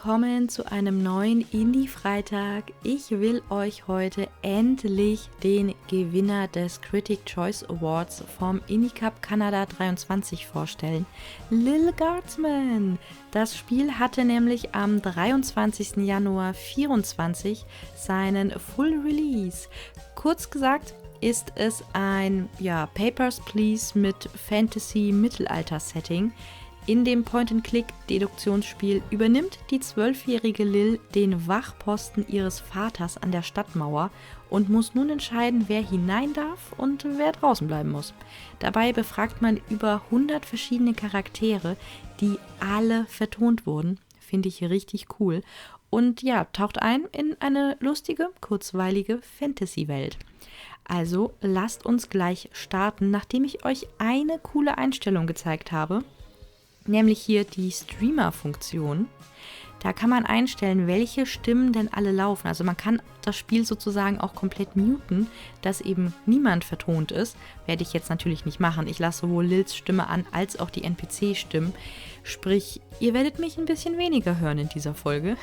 willkommen zu einem neuen Indie-Freitag. Ich will euch heute endlich den Gewinner des Critic Choice Awards vom Indie Cup Kanada 23 vorstellen. Lil Guardsman. Das Spiel hatte nämlich am 23. Januar 2024 seinen Full Release. Kurz gesagt ist es ein Papers, Please mit Fantasy-Mittelalter-Setting. In dem Point-and-Click-Deduktionsspiel übernimmt die 12-jährige Lil den Wachposten ihres Vaters an der Stadtmauer und muss nun entscheiden, wer hinein darf und wer draußen bleiben muss. Dabei befragt man über 100 verschiedene Charaktere, die alle vertont wurden. Finde ich richtig cool. Und ja, taucht ein in eine lustige, kurzweilige Fantasy-Welt. Also lasst uns gleich starten, nachdem ich euch eine coole Einstellung gezeigt habe. Nämlich hier die Streamer-Funktion. Da kann man einstellen, welche Stimmen denn alle laufen. Also man kann das Spiel sozusagen auch komplett muten, dass eben niemand vertont ist. Werde ich jetzt natürlich nicht machen. Ich lasse sowohl Lils Stimme an, als auch die NPC-Stimmen. Sprich, ihr werdet mich ein bisschen weniger hören in dieser Folge.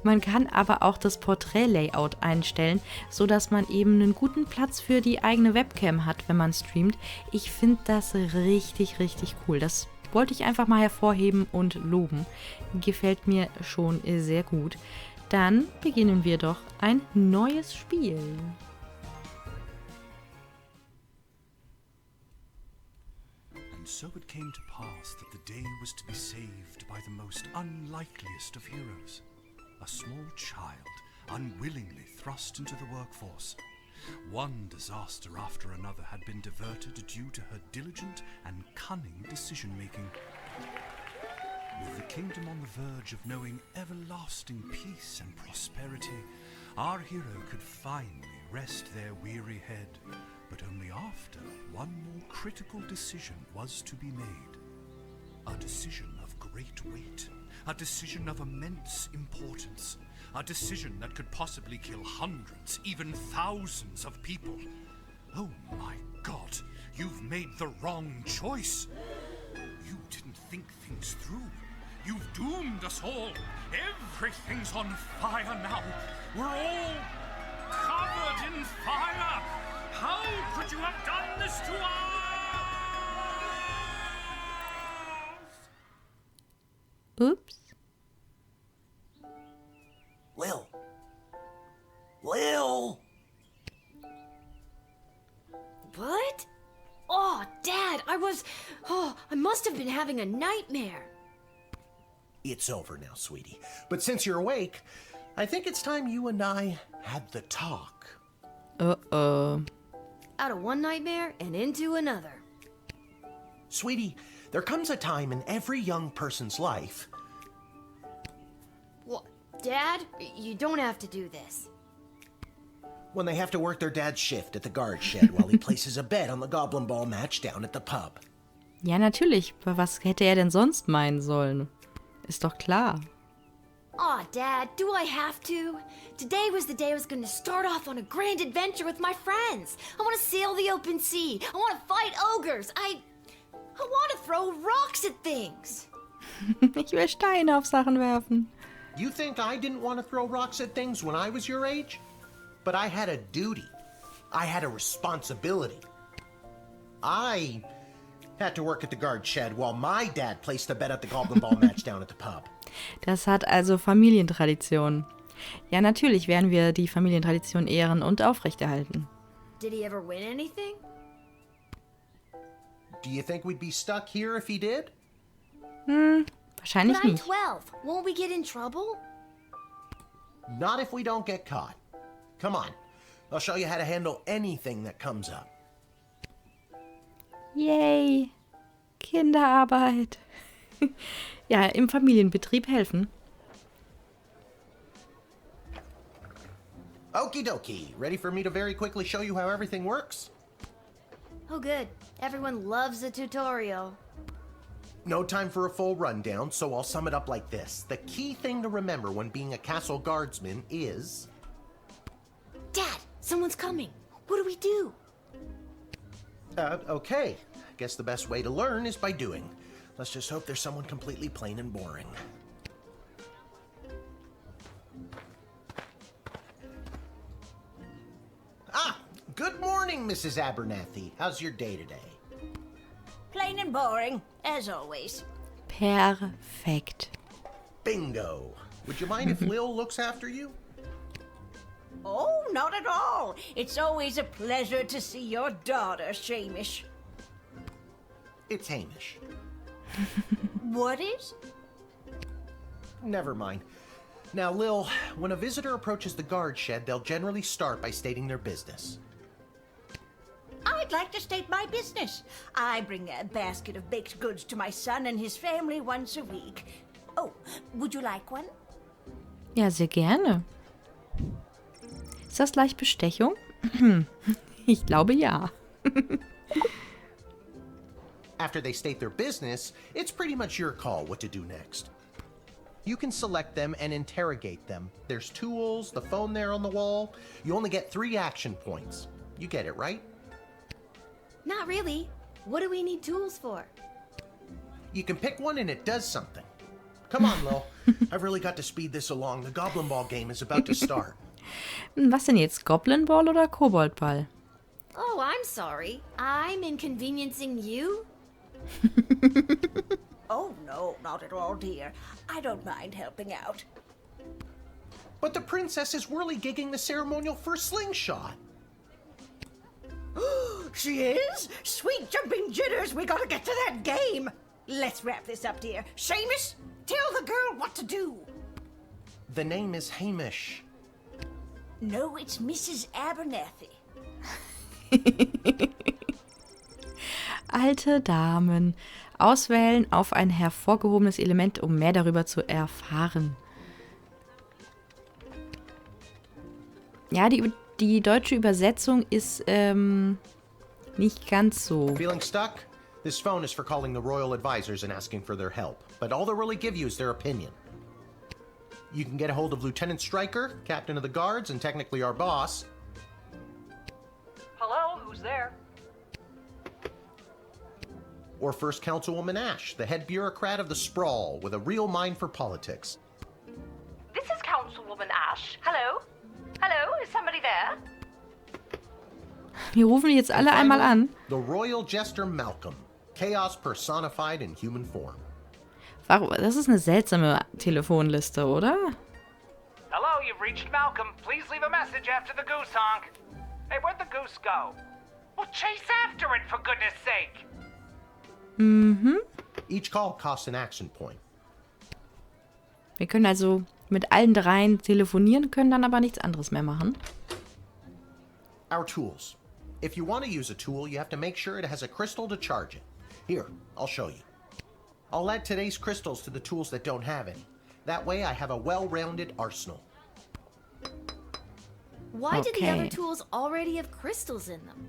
Man kann aber auch das Porträt-Layout einstellen, sodass man eben einen guten Platz für die eigene Webcam hat, wenn man streamt. Ich finde das richtig, richtig cool. Das wollte ich einfach mal hervorheben und loben. Gefällt mir schon sehr gut. Dann beginnen wir doch ein neues Spiel. And so it came to pass that the day was to be saved by the most unlikeliest of heroes. A small child, unwillingly thrust into the workforce. One disaster after another had been diverted due to her diligent and cunning decision-making. With the kingdom on the verge of knowing everlasting peace and prosperity, our hero could finally rest their weary head, but only after one more critical decision was to be made. A decision of great weight, a decision of immense importance. A decision that could possibly kill hundreds, even thousands of people. Oh my God, you've made the wrong choice. You didn't think things through. You've doomed us all. Everything's on fire now. We're all covered in fire. How could you have done this to us? Oops. Lil! What? Oh, Dad, I must have been having a nightmare. It's over now, sweetie. But since you're awake, I think it's time you and I had the talk. Uh-oh. Out of one nightmare and into another. Sweetie, there comes a time in every young person's life. What? Dad, you don't have to do this. When they have to work their dad's shift at the guard shed while he places a bet on the Goblin Ball match down at the pub. Ja, natürlich. Was hätte er denn sonst meinen sollen? Ist doch klar. Aw, Dad, do I have to? Today was the day I was going to start off on a grand adventure with my friends. I want to sail the open sea. I want to fight ogres. I want to throw rocks at things. Ich will Steine auf Sachen werfen. You think I didn't want to throw rocks at things when I was your age? But I had a duty. I had a responsibility. I had to work at the guard shed while my dad placed a bet at the Goblin Ball match down at the pub. Das hat also Familientradition. Ja, natürlich werden wir die Familientradition ehren und aufrechterhalten. Did he ever win anything? Do you think we'd be stuck here if he did? Wahrscheinlich But I'm nicht. 12. Won't we get in trouble? Not if we don't get caught. Come on, I'll show you how to handle anything that comes up. Yay! Kinderarbeit. Ja, im Familienbetrieb helfen. Okie dokie, ready for me to very quickly show you how everything works? Oh, good. Everyone loves a tutorial. No time for a full rundown, so I'll sum it up like this. The key thing to remember when being a castle guardsman is... Dad, someone's coming. What do we do? Okay. Guess the best way to learn is by doing. Let's just hope there's someone completely plain and boring. morning, Mrs. Abernathy. How's your day today? Plain and boring, as always. Perfekt. Bingo. Would you mind if Lil looks after you? Oh, not at all. It's always a pleasure to see your daughter, Shamish. It's Hamish. What is? Never mind. Now, Lil, when a visitor approaches the guard shed, they'll generally start by stating their business. I'd like to state my business. I bring a basket of baked goods to my son and his family once a week. Oh, would you like one? Ja, sehr gerne. Ist das gleich Bestechung? Ich glaube ja. After they state their business, it's pretty much your call what to do next. You can select them and interrogate them. There's tools, the phone there on the wall. You only get 3 action points. You get it, right? Not really. What do we need tools for? You can pick one and it does something. Come on, Lil. I've really got to speed this along. The Goblin Ball game is about to start. Was denn jetzt? Goblin Ball oder Koboldball? Oh, I'm sorry. I'm inconveniencing you? Oh, no, not at all, dear. I don't mind helping out. But the princess is whirligigging the ceremonial for slingshot. She is? Sweet jumping jitters, we gotta get to that game. Let's wrap this up, dear. Seamus, tell the girl what to do. The name is Hamish. No, it's Mrs. Abernathy. Alte Damen. Auswählen auf ein hervorgehobenes Element, um mehr darüber zu erfahren. Ja, die deutsche Übersetzung ist nicht ganz so. Feeling stuck? This phone is for calling the royal advisors and asking for their help, but all they'll really give you is their opinion. You can get a hold of Lieutenant Stryker, captain of the guards and technically our boss. Hello, who's there? Or First Councilwoman Ash, the head bureaucrat of the Sprawl with a real mind for politics. This is Councilwoman Ash. Hello? Hello, is somebody there? Wir rufen die jetzt alle einmal an. The Royal Jester Malcolm, chaos personified in human form. Das ist eine seltsame Telefonliste, oder? Hello, you've reached Malcolm. Please leave a message after the goose honk. Hey, where'd the goose go? Well, chase after it, for goodness sake. Each call costs an action point. Wir können also mit allen dreien telefonieren, können dann aber nichts anderes mehr machen. Our tools. If you want to use a tool, you have to make sure it has a crystal to charge it. Here, I'll show you. I'll add today's crystals to the tools that don't have any. That way I have a well-rounded arsenal. Why do the Okay. other tools already have crystals in them?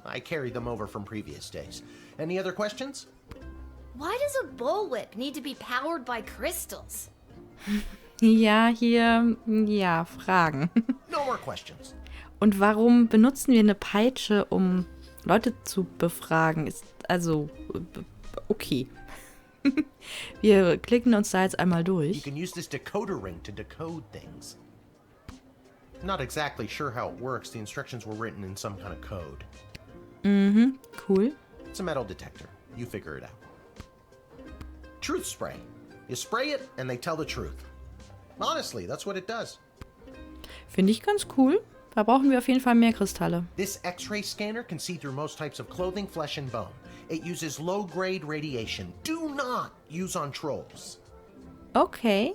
I carried them over from previous days. Any other questions? Why does a bullwhip need to be powered by crystals? Ja, hier, ja, Fragen. No more questions. Und warum benutzen wir eine Peitsche, um Leute zu befragen? Ist also okay. Wir klicken uns da jetzt einmal You durch. can use this decoder ring to decode things. Not exactly sure how it works. The instructions were written in some kind of code. Cool. It's a metal detector. You figure it out. Truth spray. You spray it and they tell the truth. Honestly, that's what it does. Finde ich ganz cool. Da brauchen wir auf jeden Fall mehr Kristalle. This X-ray scanner can see through most types of clothing, flesh, and bone. It uses low-grade radiation. Do not use on trolls. Okay.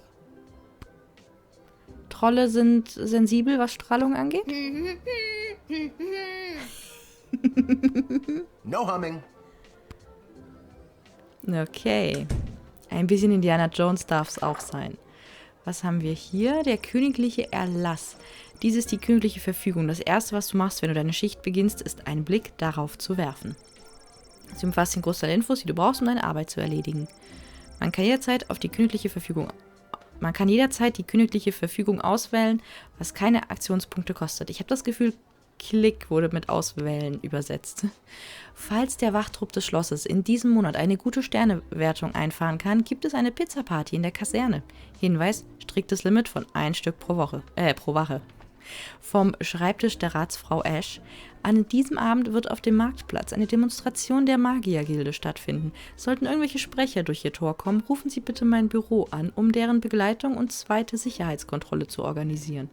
Trolle sind sensibel, was Strahlung angeht. No humming. Okay. Ein bisschen Indiana Jones darf es auch sein. Was haben wir hier? Der königliche Erlass. Dies ist die königliche Verfügung. Das erste, was du machst, wenn du deine Schicht beginnst, ist einen Blick darauf zu werfen. Sie umfasst den Großteil der Infos, die du brauchst, um deine Arbeit zu erledigen. Man kann jederzeit die königliche Verfügung auswählen, was keine Aktionspunkte kostet. Ich habe das Gefühl, Klick wurde mit Auswählen übersetzt. Falls der Wachtrupp des Schlosses in diesem Monat eine gute Sternewertung einfahren kann, gibt es eine Pizzaparty in der Kaserne. Hinweis, striktes Limit von 1 Stück pro Wache. Vom Schreibtisch der Ratsfrau Ash. An diesem Abend wird auf dem Marktplatz eine Demonstration der Magiergilde stattfinden. Sollten irgendwelche Sprecher durch ihr Tor kommen, rufen Sie bitte mein Büro an, um deren Begleitung und zweite Sicherheitskontrolle zu organisieren.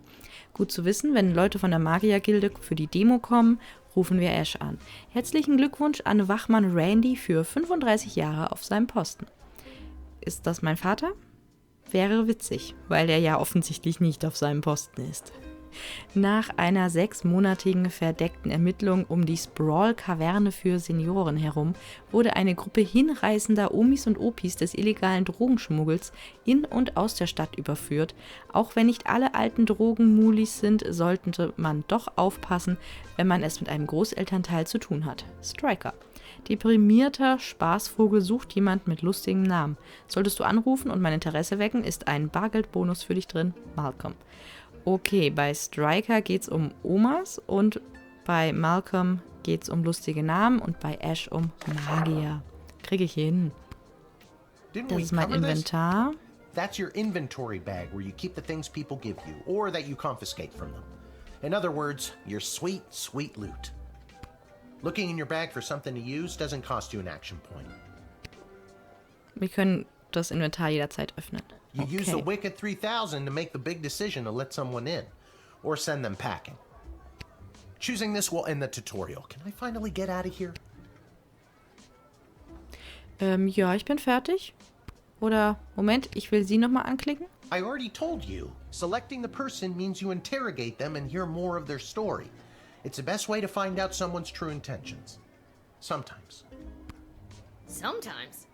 Gut zu wissen, wenn Leute von der Magiergilde für die Demo kommen, rufen wir Ash an. Herzlichen Glückwunsch an Wachmann Randy für 35 Jahre auf seinem Posten. Ist das mein Vater? Wäre witzig, weil er ja offensichtlich nicht auf seinem Posten ist. Nach einer 6-monatigen verdeckten Ermittlung um die Sprawl-Kaverne für Senioren herum wurde eine Gruppe hinreißender Omis und Opis des illegalen Drogenschmuggels in und aus der Stadt überführt. Auch wenn nicht alle alten Drogenmulis sind, sollte man doch aufpassen, wenn man es mit einem Großelternteil zu tun hat. Striker. Deprimierter Spaßvogel sucht jemand mit lustigem Namen. Solltest du anrufen und mein Interesse wecken, ist ein Bargeldbonus für dich drin. Malcolm. Okay, bei Striker geht's um Omas und bei Malcolm geht's um lustige Namen und bei Ash um Magier. Kriege ich hin. Das ist mein Inventar. That's your inventory bag where you keep the things people give you or that you confiscate from them. In other words, your sweet, sweet loot. Looking in your bag for something to use doesn't cost you an action point. Wir können das Inventar jederzeit öffnen. You use the Wicked 3000 to make the big decision to let someone in, or send them packing. Choosing this will end the tutorial. Can I finally get out of here? Ja, ich bin fertig. Oder, Moment, ich will sie nochmal anklicken. I already told you. Selecting the person means you interrogate them and hear more of their story. It's the best way to find out someone's true intentions. Sometimes. Sometimes.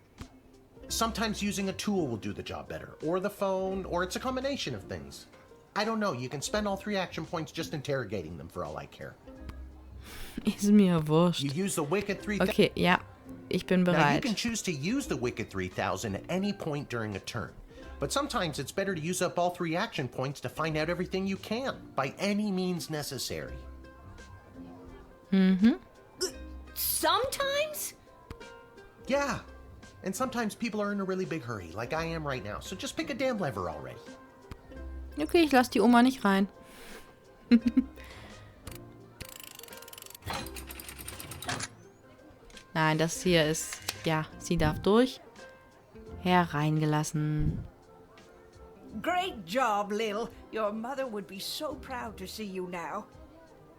Sometimes using a tool will do the job better, or the phone, or it's a combination of things. I don't know, you can spend all 3 action points just interrogating them for all I care. Ist mir wurscht. You use the Wicked 3000. Okay, ja, ich bin Now you bereit. can choose to use the Wicked 3000 at any point during a turn. But sometimes it's better to use up all 3 action points to find out everything you can, by any means necessary. Sometimes? Yeah. And sometimes people are in a really big hurry, like I am right now. So just pick a damn lever already. Okay, ich lasse die Oma nicht rein. Nein, das hier ist... Ja, sie darf durch. Hereingelassen. Great job, Lil. Your mother would be so proud to see you now.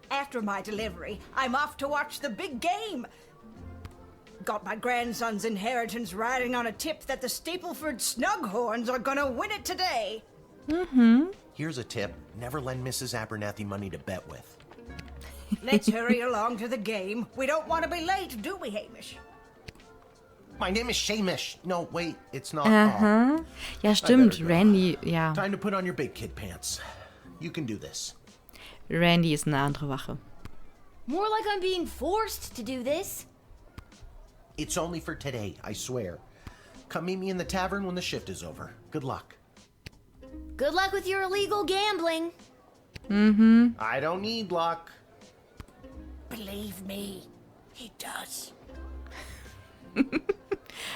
After my delivery, I'm off to watch the big game. Got my grandson's inheritance riding on a tip that the Stapleford Snughorns are gonna win it today. Here's a tip. Never lend Mrs. Abernathy money to bet with. Let's hurry along to the game. We don't want to be late, do we, Hamish? My name is Shamish. No, wait, it's not. Aha. Ja, stimmt. Randy, ja. Time to put on your big kid pants. You can do this. Randy ist eine andere Wache. More like I'm being forced to do this. It's only for today, I swear. Come meet me in the tavern when the shift is over. Good luck. Good luck with your illegal gambling. I don't need luck. Believe me, he does.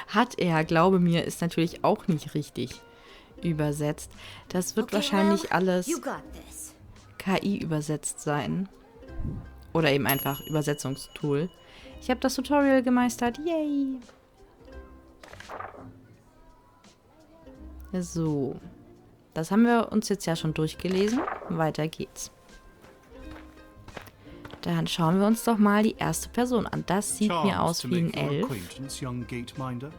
Hat er, glaube mir, ist natürlich auch nicht richtig übersetzt. Das wird wahrscheinlich well, alles you got this. KI übersetzt sein. Oder eben einfach Übersetzungstool. Ich habe das Tutorial gemeistert. Yay! So. Das haben wir uns jetzt ja schon durchgelesen. Weiter geht's. Dann schauen wir uns doch mal die erste Person an. Das sieht mir aus wie ein Elf. Young Gateminder.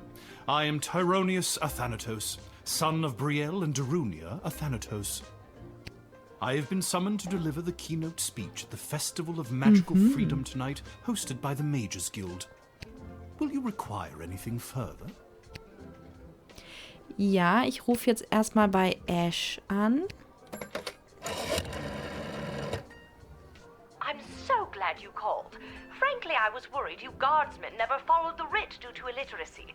I am Tyronius Athanatos, son of Brielle and Darunia Athanatos. I have been summoned to deliver the keynote speech at the Festival of Magical Freedom tonight, hosted by the Mages Guild. Will you require anything further? Ja, ich rufe jetzt erstmal bei Ash an. I'm so glad you called. Frankly, I was worried you Guardsmen never followed the writ due to illiteracy.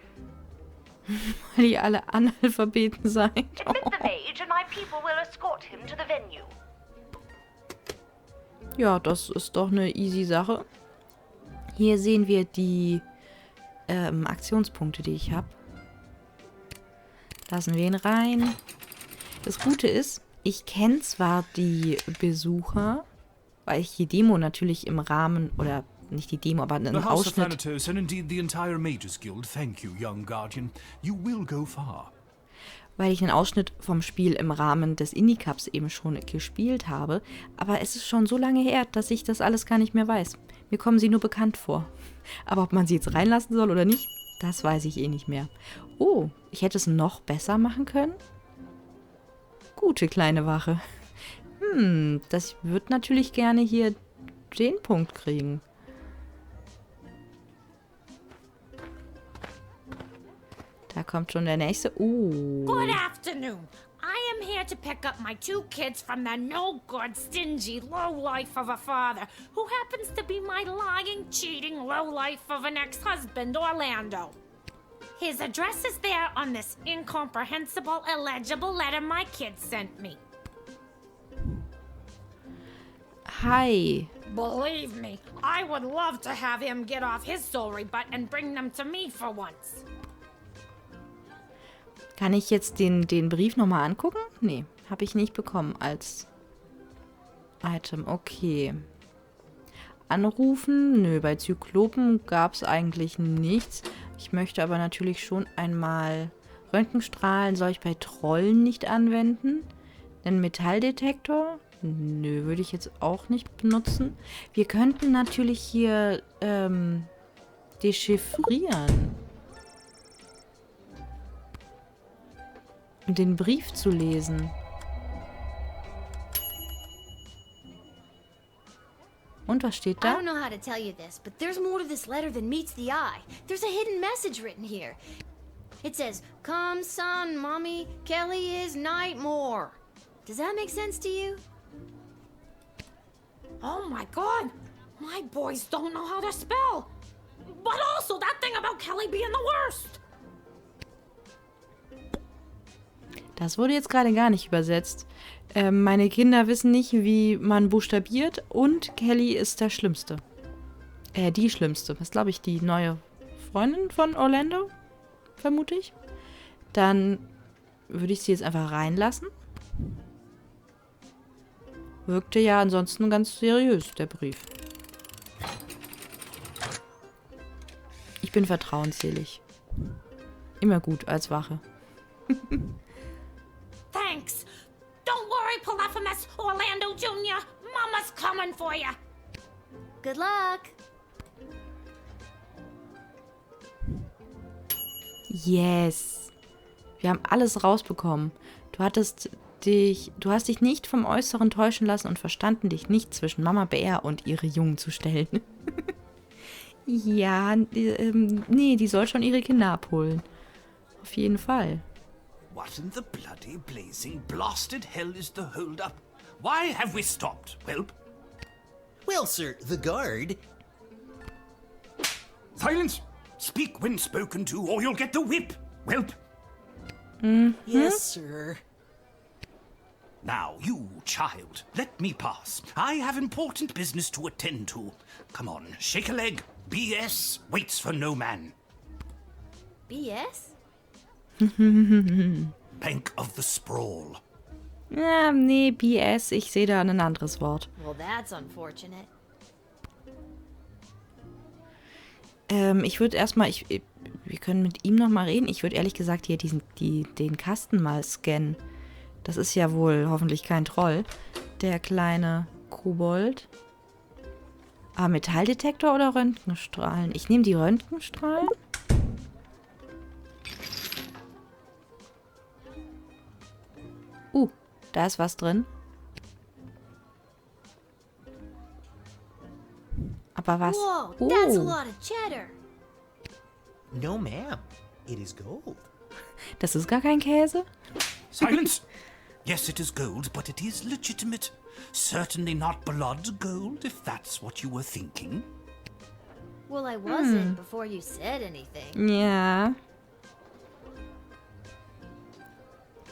Weil die alle Analphabeten seid. Admit the mage and my people will escort him to the venue. Ja, das ist doch eine easy Sache. Hier sehen wir die Aktionspunkte, die ich habe. Lassen wir ihn rein. Das Gute ist, Ich kenne zwar die Besucher, weil ich die Demo natürlich im Rahmen, oder nicht die Demo, aber einen The House of Ausschnitt... Thanatos and indeed the entire Mages Guild thank you, young Guardian. You will go far. Weil ich einen Ausschnitt vom Spiel im Rahmen des Indie-Cups eben schon gespielt habe. Aber es ist schon so lange her, dass ich das alles gar nicht mehr weiß. Mir kommen sie nur bekannt vor. Aber ob man sie jetzt reinlassen soll oder nicht, das weiß ich eh nicht mehr. Oh, ich hätte es noch besser machen können? Gute kleine Wache. Das wird natürlich gerne hier den Punkt kriegen. Da kommt schon der nächste. Good afternoon. I am here to pick up my 2 kids from the no-good, stingy lowlife of a father who happens to be my lying, cheating lowlife of an ex-husband, Orlando. His address is there on this incomprehensible, illegible letter my kids sent me. Hi. Believe me, I would love to have him get off his sorry butt and bring them to me for once. Kann ich jetzt den Brief nochmal angucken? Nee, habe ich nicht bekommen als Item. Okay. Anrufen? Nö, bei Zyklopen gab es eigentlich nichts. Ich möchte aber natürlich schon einmal Röntgenstrahlen soll ich bei Trollen nicht anwenden. Den Metalldetektor? Nö, würde ich jetzt auch nicht benutzen. Wir könnten natürlich hier dechiffrieren. Um den Brief zu lesen. Und was steht I da? don't know how to tell you this, but there's more to this letter than meets the eye. There's a hidden message written here. It says, "Come, son, mommy, Kelly is Nightmare." Does that make sense to you? Oh my god! My boys don't know how to spell! But also that thing about Kelly being the worst! Das wurde jetzt gerade gar nicht übersetzt. Meine Kinder wissen nicht, wie man buchstabiert und Kelly ist der Schlimmste. Die Schlimmste. Das ist, glaube ich, die neue Freundin von Orlando, vermute ich. Dann würde ich sie jetzt einfach reinlassen. Wirkte ja ansonsten ganz seriös, der Brief. Ich bin vertrauensselig. Immer gut als Wache. Thanks! Don't worry, Polyphemus, Orlando Jr. Mama's coming for you! Good luck. Yes. Wir haben alles rausbekommen. Du hast dich nicht vom Äußeren täuschen lassen und verstanden, dich nicht zwischen Mama Bär und ihre Jungen zu stellen. Ja, nee, die soll schon ihre Kinder abholen. Auf jeden Fall. What in the bloody blazing blasted hell is the hold-up? Why have we stopped, Whelp? Well, sir, the guard. Silence! Speak when spoken to, or you'll get the whip, Whelp! Yes, sir. Now, you, child, let me pass. I have important business to attend to. Come on, shake a leg. BS waits for no man. BS? Bank of the Sprawl. Ja, nee, BS, ich sehe da ein anderes Wort. Well, that's unfortunate. Ich würde erstmal, wir können mit ihm nochmal reden. Ich würde ehrlich gesagt hier den Kasten mal scannen. Das ist ja wohl hoffentlich kein Troll. Der kleine Kobold. Ah, Metalldetektor oder Röntgenstrahlen? Ich nehme die Röntgenstrahlen. Da ist was drin. Aber was? Whoa, that's a lot of cheddar. No, ma'am. It is gold. Das ist gar kein Käse? Silence! Yes, it is gold, but it is legitimate. Certainly not blood gold, if that's what you were thinking. Well, I wasn't before you said anything. Ja.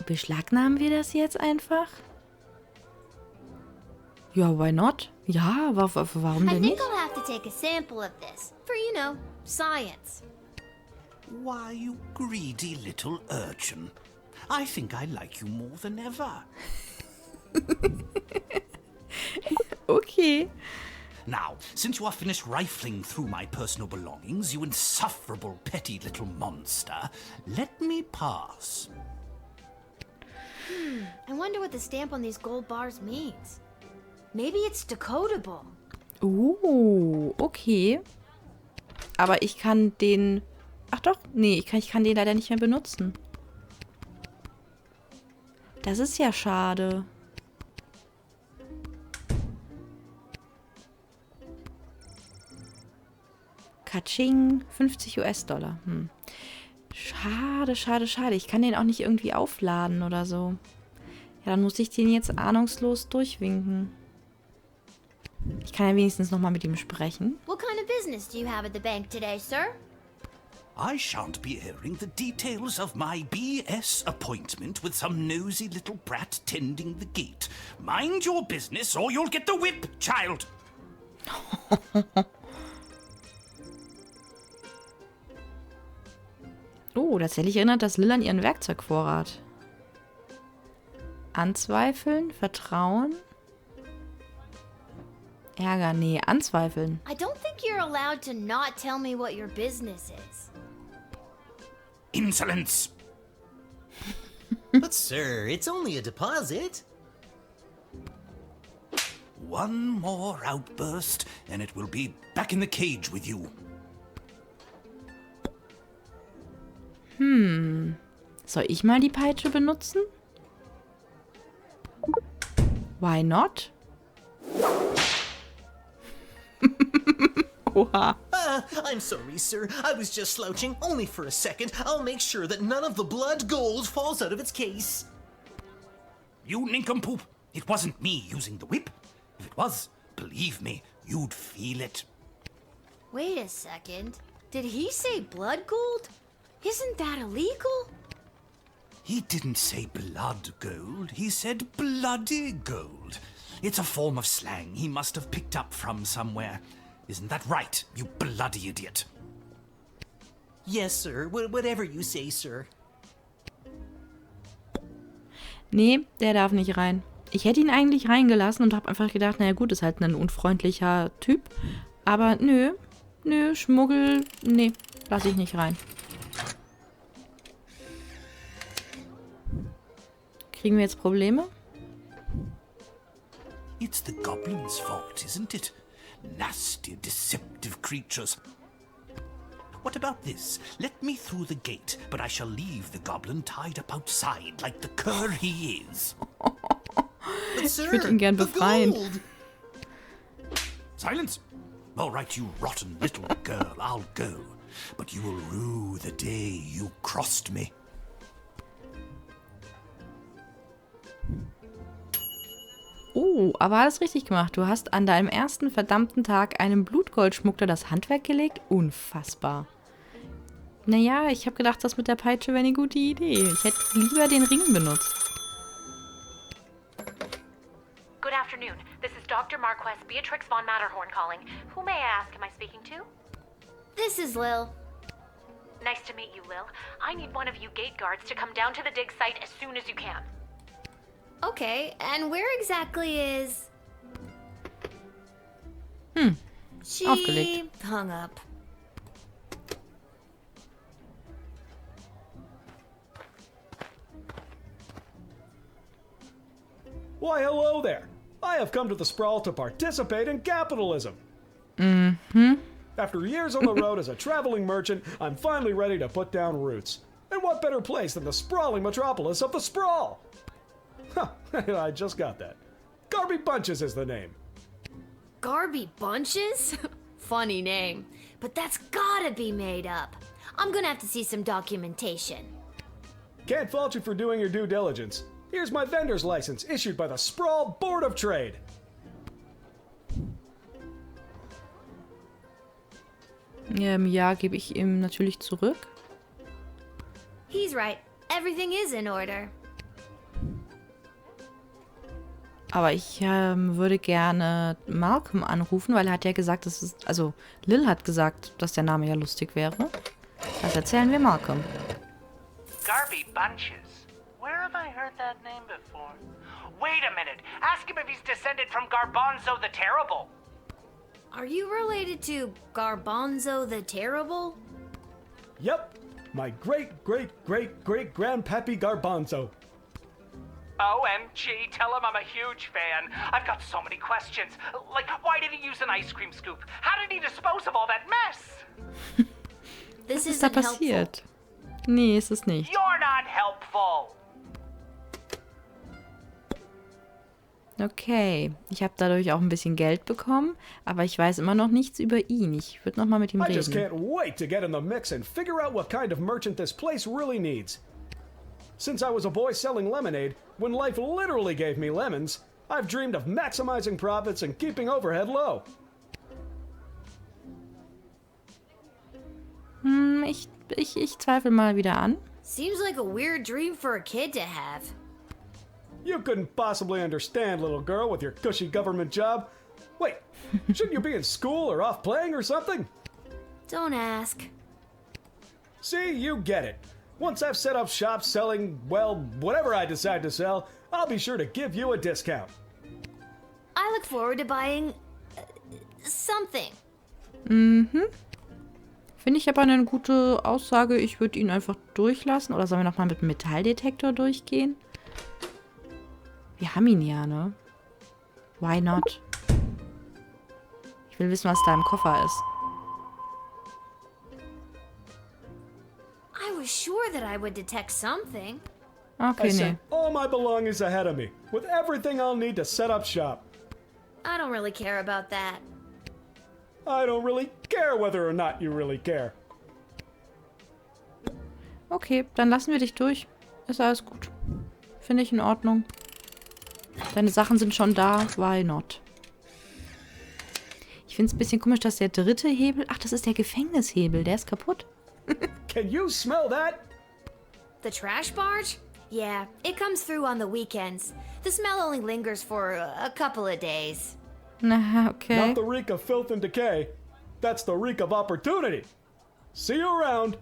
Beschlagnahmen wir das jetzt einfach? Ja, why not? Ja, warum I denn think nicht? I'll have to take a sample of this for, you know, science. Why, you greedy little urchin. I think I like you more than ever. Okay. Now, since you are finished rifling through my personal belongings, you insufferable petty little monster, let me pass. I wonder what the stamp on these gold bars means. Maybe it's decodable. Okay. Aber ich kann den... Ach doch, nee, ich kann den leider nicht mehr benutzen. Das ist ja schade. Katsching, 50 US-Dollar. Schade, schade, schade. Ich kann den auch nicht irgendwie aufladen oder so. Ja, dann muss ich den jetzt ahnungslos durchwinken. Ich kann ja wenigstens nochmal mit ihm sprechen. What kind of business do you have at the bank today, sir? I shan't be airing the details of my BS appointment with some nosy little brat tending the gate. Mind your business or you'll get the whip, child. Oh, tatsächlich erinnert das Lil an ihren Werkzeugvorrat. Anzweifeln, Vertrauen. Ärger, nee, anzweifeln. I don't think you're allowed to not tell me what your business is. Insolence! But sir, it's only a deposit. One more outburst, and it will be back in the cage with you. Soll ich mal die Peitsche benutzen? Why not? Oha. I'm sorry, sir. I was just slouching, only for a second. I'll make sure that none of the blood gold falls out of its case. You nincompoop! It wasn't me using the whip. If it was, believe me, you'd feel it. Wait a second. Did he say blood gold? Isn't that illegal? He didn't say blood gold, he said bloody gold. It's a form of slang he must have picked up from somewhere. Isn't that right, you bloody idiot? Yes, sir. Whatever you say, sir. Nee, der darf nicht rein. Ich hätte ihn eigentlich reingelassen und habe einfach gedacht, naja gut, ist halt ein unfreundlicher Typ. Aber nö, Schmuggel, nee, lasse ich nicht rein. Kriegen wir jetzt Probleme? It's the goblin's fault, isn't it? Nasty, deceptive creatures. What about this? Let me through the gate, but I shall leave the goblin tied up outside like the cur he is. But sir, Ich würde ihn gern the befreien. gold. Silence! All right, you rotten little girl, I'll go. But you will rue the day you crossed me. Oh, aber alles richtig gemacht. Du hast an deinem ersten verdammten Tag einem Blutgoldschmuggler das Handwerk gelegt? Unfassbar. Naja, ich habe gedacht, das mit der Peitsche wäre eine gute Idee. Ich hätte lieber den Ring benutzt. Good afternoon. This is Dr. Marquess Beatrix von Matterhorn calling. Who may I ask am I speaking to? This is Lil. Nice to meet you, Lil. I need one of you gate guards to come down to the dig site as soon as you can. Okay, and where exactly is... She Aufgelegt. hung up. Why, hello there. I have come to the Sprawl to participate in capitalism. After years on the road as a traveling merchant, I'm finally ready to put down roots. And what better place than the sprawling metropolis of the Sprawl? Huh, I just got that. Garby Bunches is the name. Garby Bunches? Funny name. But that's gotta be made up. I'm gonna have to see some documentation. Can't fault you for doing your due diligence. Here's my vendor's license issued by the Sprawl Board of Trade. Ja, gebe ich ihm natürlich zurück. He's right. Everything is in order. Aber ich würde gerne Malcolm anrufen, weil er hat ja gesagt, dass es, also Lil hat gesagt, dass der Name ja lustig wäre. Das erzählen wir Malcolm. Garby Bunches. Where have I heard that name before? Wait a minute. Ask him if he's descended from Garbanzo the Terrible. Are you related to Garbanzo the Terrible? Yep, my great-great-great-great-grandpappy Garbanzo. OMG, tell him I'm a huge fan. I've got so many questions. Like, why did he use an ice cream scoop? How did he dispose of all that mess? This Was ist da isn't helpful. passiert? Nee, ist es nicht. You're not helpful. Okay, ich habe dadurch auch ein bisschen Geld bekommen, aber ich weiß immer noch nichts über ihn. Ich würde noch mal mit ihm I just reden. can't wait to get in the mix and figure out what kind of merchant this place really needs. Since I was a boy selling lemonade, when life literally gave me lemons, I've dreamed of maximizing profits and keeping overhead low. Ich zweifle mal wieder an. Seems like a weird dream for a kid to have. You couldn't possibly understand, little girl, with your cushy government job. Wait, shouldn't you be in school or off playing or something? Don't ask. See, you get it. Once I've set up shop selling, well, whatever I decide to sell, I'll be sure to give you a discount. I look forward to buying something. Finde ich aber eine gute Aussage. Ich würde ihn einfach durchlassen. Oder sollen wir nochmal mit dem Metalldetektor durchgehen? Wir haben ihn ja, ne? Why not? Ich will wissen, was da im Koffer ist. I was sure that I would detect something. I Okay, nee. sent all my belongings ahead of me, with everything I'll need to set up shop. I don't really care about that. I don't really care whether or not you really care. Okay, dann lassen wir dich durch. Ist alles gut. Finde ich in Ordnung. Deine Sachen sind schon da. Why not? Ich finde es ein bisschen komisch, dass der dritte Hebel... Ach, das ist der Gefängnishebel. Der ist kaputt. Can you smell that? The trash barge? Yeah, it comes through on the weekends. The smell only lingers for a couple of days. Na, okay. Not the reek of filth and decay. That's the reek of opportunity. See you around.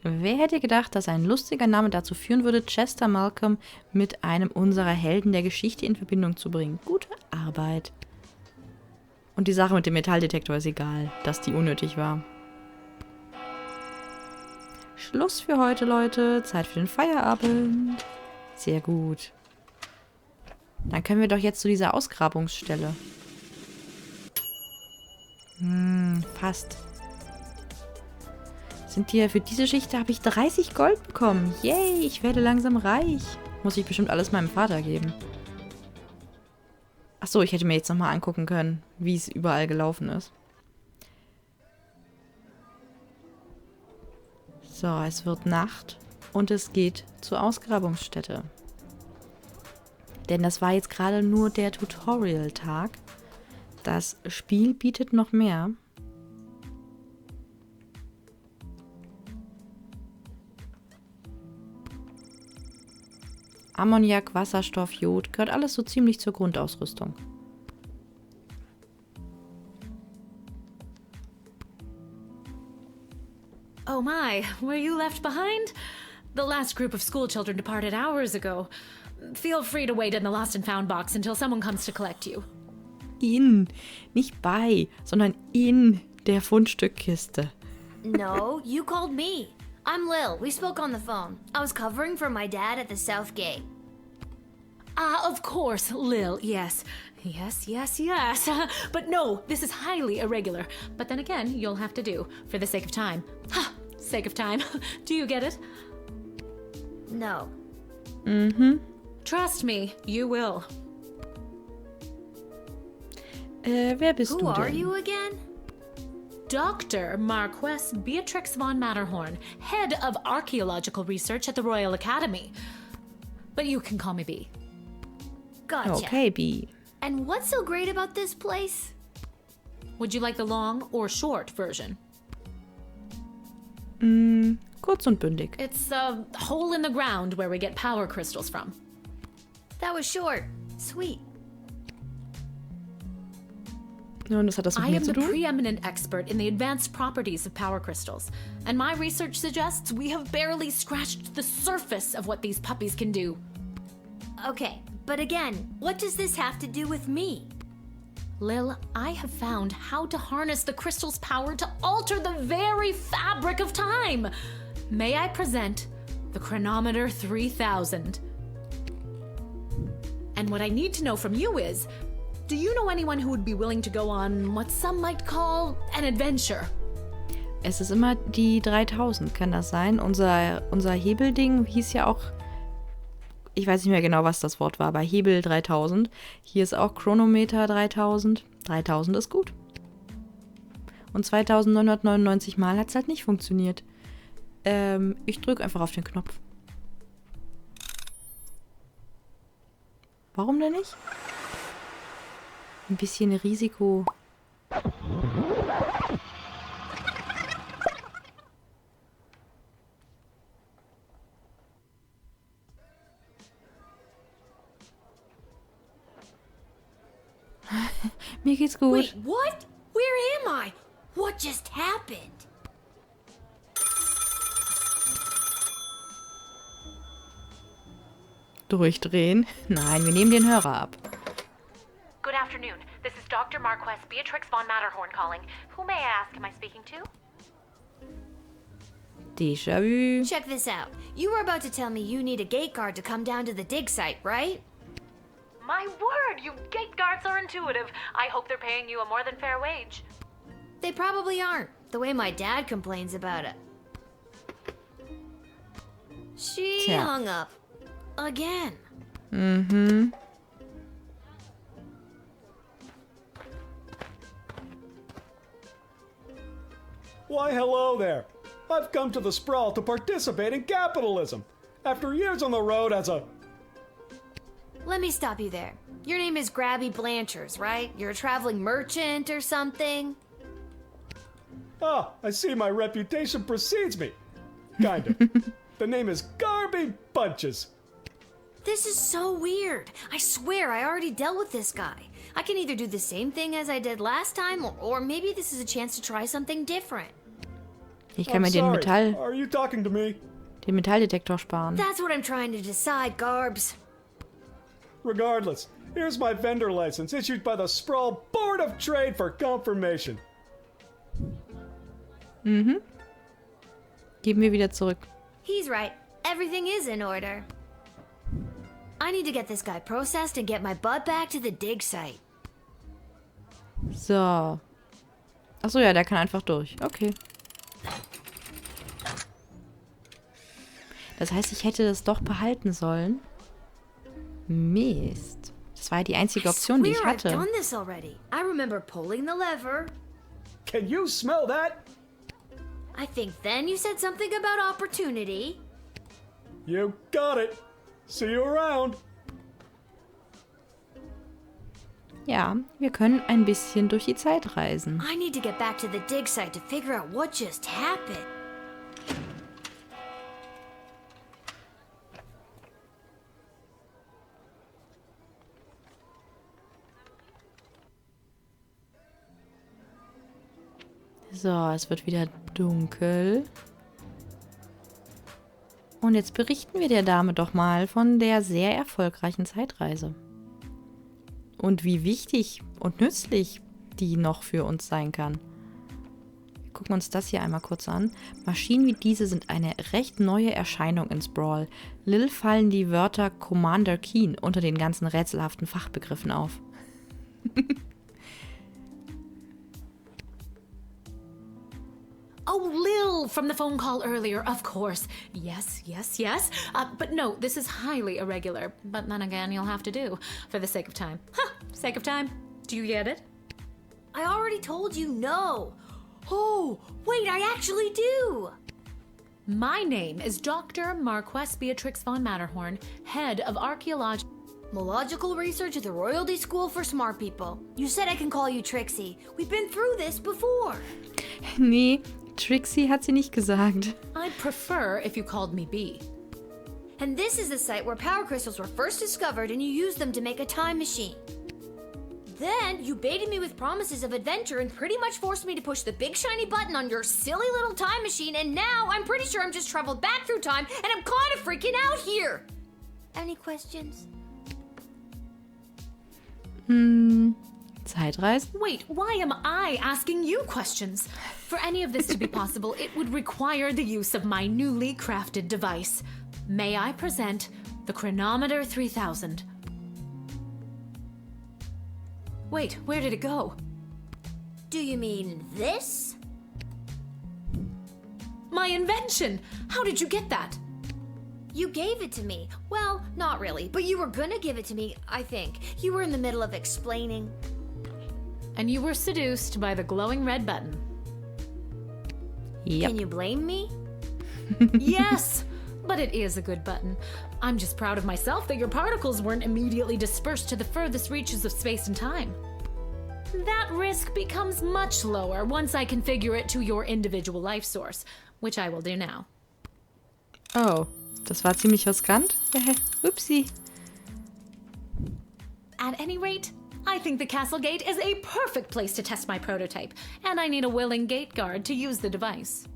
Wer hätte gedacht, dass ein lustiger Name dazu führen würde, Chester Malcolm mit einem unserer Helden der Geschichte in Verbindung zu bringen? Gute Arbeit. Und die Sache mit dem Metalldetektor ist egal, dass die unnötig war. Schluss für heute, Leute. Zeit für den Feierabend. Sehr gut. Dann können wir doch jetzt zu dieser Ausgrabungsstelle. Fast. Für diese Geschichte habe ich 30 Gold bekommen. Yay, ich werde langsam reich. Muss ich bestimmt alles meinem Vater geben. Achso, ich hätte mir jetzt nochmal angucken können, wie es überall gelaufen ist. So, es wird Nacht und es geht zur Ausgrabungsstätte. Denn das war jetzt gerade nur der Tutorial-Tag. Das Spiel bietet noch mehr. Ammoniak, Wasserstoff, Jod, gehört alles so ziemlich zur Grundausrüstung. Oh my, were you left behind? The last group of school children departed hours ago. Feel free to wait in the lost and found box until someone comes to collect you. Nicht bei, sondern in der Fundstückkiste. No, you called me. I'm Lil. We spoke on the phone. I was covering for my dad at the South Gate. Ah, of course, Lil, yes. Yes. But no, this is highly irregular. But then again, you'll have to do, for the sake of time. Ha! Sake of time. Do you get it? No. Trust me, you will. Wer bist Who du are denn? you again? Dr. Marquess Beatrix von Matterhorn, head of archaeological research at the Royal Academy. But you can call me B. Gotcha. Okay, B. And what's so great about this place? Would you like the long or short version? Kurz und bündig. It's a hole in the ground where we get power crystals from. That was short. Sweet. Und das hat das mit I mir am zu the tun? preeminent expert in the advanced properties of power crystals, and my research suggests we have barely scratched the surface of what these puppies can do. Okay, but again, what does this have to do with me? Lil, I have found how to harness the crystal's power to alter the very fabric of time. May I present the Chronometer 3000? And what I need to know from you is, do you know anyone who would be willing to go on what some might call an adventure? Es ist immer die 3000, kann das sein? Unser Hebelding hieß ja auch, ich weiß nicht mehr genau, was das Wort war, aber Hebel 3000. Hier ist auch Chronometer 3000. 3000 ist gut. Und 2999 Mal hat es halt nicht funktioniert. Ich drücke einfach auf den Knopf. Warum denn nicht? Ein bisschen Risiko. Mir geht's gut. Wait, what? Where am I? What just happened? Durchdrehen? Nein, wir nehmen den Hörer ab. Good afternoon. This is Dr. Marquess Beatrix von Matterhorn calling. Who may I ask am I speaking to? Déjà vu. Check this out. You were about to tell me you need a gate guard to come down to the dig site, right? My word, you gate guards are intuitive. I hope they're paying you a more than fair wage. They probably aren't, the way my dad complains about it. She Tja. hung up. Again. Mhm. Why, hello there. I've come to the Sprawl to participate in capitalism. After years on the road as a... Let me stop you there. Your name is Grabby Blanchers, right? You're a traveling merchant or something? Ah, I see my reputation precedes me. Kind of. The name is Garby Bunches. This is so weird. I swear I already dealt with this guy. I can either do the same thing as I did last time, or maybe this is a chance to try something different. Ich kann mir den Are you talking to me? Metalldetektor sparen. That's what I'm trying to decide, Garbs. Regardless, here's my vendor license issued by the Sprawl Board of Trade for confirmation. Mhm. Geben wir wieder zurück. He's right. Everything is in order. I need to get this guy processed and get my butt back to the dig site. So. Achso, ja, der kann einfach durch. Okay. Das heißt, ich hätte das doch behalten sollen. Mist. Das war ja die einzige Option, die ich I've hatte. done this already. I remember pulling the lever. Can you smell that? I think then you said something about opportunity. You got it. See you around. Ja, wir können ein bisschen durch die Zeit reisen. I need to get back to the dig site to figure out what just happened. So, es wird wieder dunkel. Und jetzt berichten wir der Dame doch mal von der sehr erfolgreichen Zeitreise. Und wie wichtig und nützlich die noch für uns sein kann. Wir gucken uns das hier einmal kurz an. Maschinen wie diese sind eine recht neue Erscheinung in Sprawl. Lil fallen die Wörter Commander Keen unter den ganzen rätselhaften Fachbegriffen auf. Oh, Lil from the phone call earlier, of course. Yes. But no, this is highly irregular. But then again, you'll have to do, for the sake of time. Sake of time. Do you get it? I already told you no. Oh, wait, I actually do. My name is Dr. Marquess Beatrix von Matterhorn, head of Archaeological research at the Royalty School for Smart People. You said I can call you Trixie. We've been through this before. Nee, Trixie hat sie nicht gesagt. I'd prefer if you called me B. And this is the site where power crystals were first discovered and you used them to make a time machine. then you baited me with promises of adventure and pretty much forced me to push the big shiny button on your silly little time machine, and now I'm pretty sure I'm just traveled back through time and I'm kind of freaking out here. Any questions? Zeitreisen? Wait, why am I asking you questions? For any of this to be possible, it would require the use of my newly crafted device. May I present the Chronometer 3000? Wait, where did it go? Do you mean this? My invention! How did you get that? You gave it to me. Well, not really, but you were gonna give it to me, I think. You were in the middle of explaining. And you were seduced by the glowing red button. Yep. Can you blame me? Yes, but it is a good button. I'm just proud of myself that your particles weren't immediately dispersed to the furthest reaches of space and time. That risk becomes much lower once I configure it to your individual life source, which I will do now. Oh, das war ziemlich riskant. Upsi. At any rate, I think the castle gate is a perfect place to test my prototype, and I need a willing gate guard to use the device.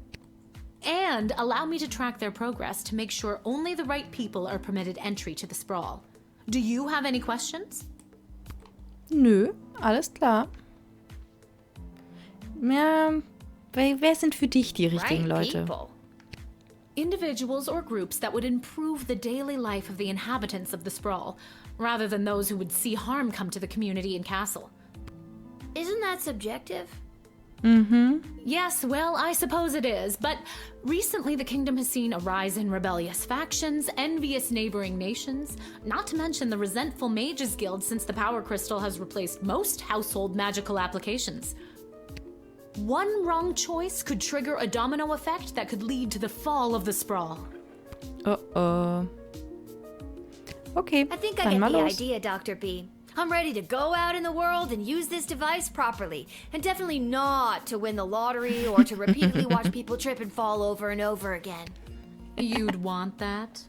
And allow me to track their progress to make sure only the right people are permitted entry to the sprawl. Do you have any questions? Nö, alles klar. Ja, wer sind für dich die richtigen Leute? People. Individuals or groups that would improve the daily life of the inhabitants of the sprawl, rather than those who would see harm come to the community and castle. Isn't that subjective? Yes, well, I suppose it is, but recently the kingdom has seen a rise in rebellious factions, envious neighboring nations, not to mention the resentful mages guild since the power crystal has replaced most household magical applications. One wrong choice could trigger a domino effect that could lead to the fall of the sprawl. Oh. Okay, I think I dann get mal the los. idea, Dr. B. I'm ready to go out in the world and use this device properly, and definitely not to win the lottery or to repeatedly watch people trip and fall over and over again. You'd want that?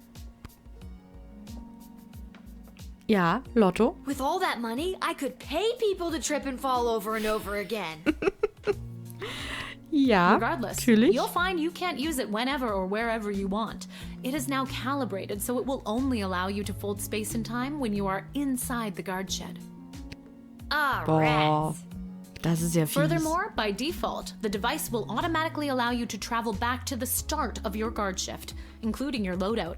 Ja, Lotto. With all that money, I could pay people to trip and fall over and over again. Ja, Regardless, natürlich. you'll find you can't use it whenever or wherever you want. It is now calibrated, so it will only allow you to fold space and time when you are inside the guard shed. Ah, Boah, rats. das ist ja fies. Furthermore, by default, the device will automatically allow you to travel back to the start of your guard shift, including your loadout.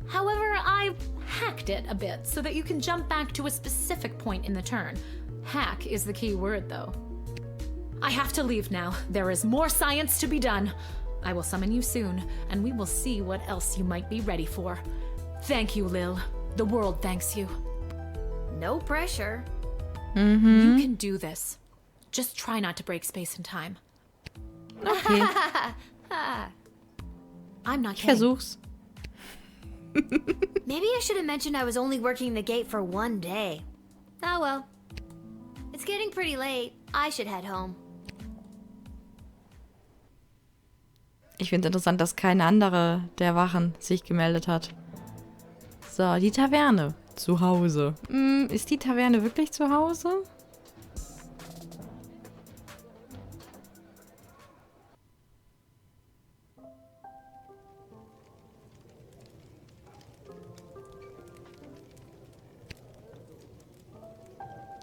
However, I hacked it a bit so that you can jump back to a specific point in the turn. Hack is the key word, though. I have to leave now. There is more science to be done. I will summon you soon, and we will see what else you might be ready for. Thank you, Lil. The world thanks you. No pressure. You can do this. Just try not to break space and time. Okay, I'm not ich kidding. versuch's. Maybe I should have mentioned I was only working the gate for one day. Oh well. It's getting pretty late. I should head home. Ich finde es interessant, dass keine andere der Wachen sich gemeldet hat. So, die Taverne. Zu Hause. Ist die Taverne wirklich zu Hause?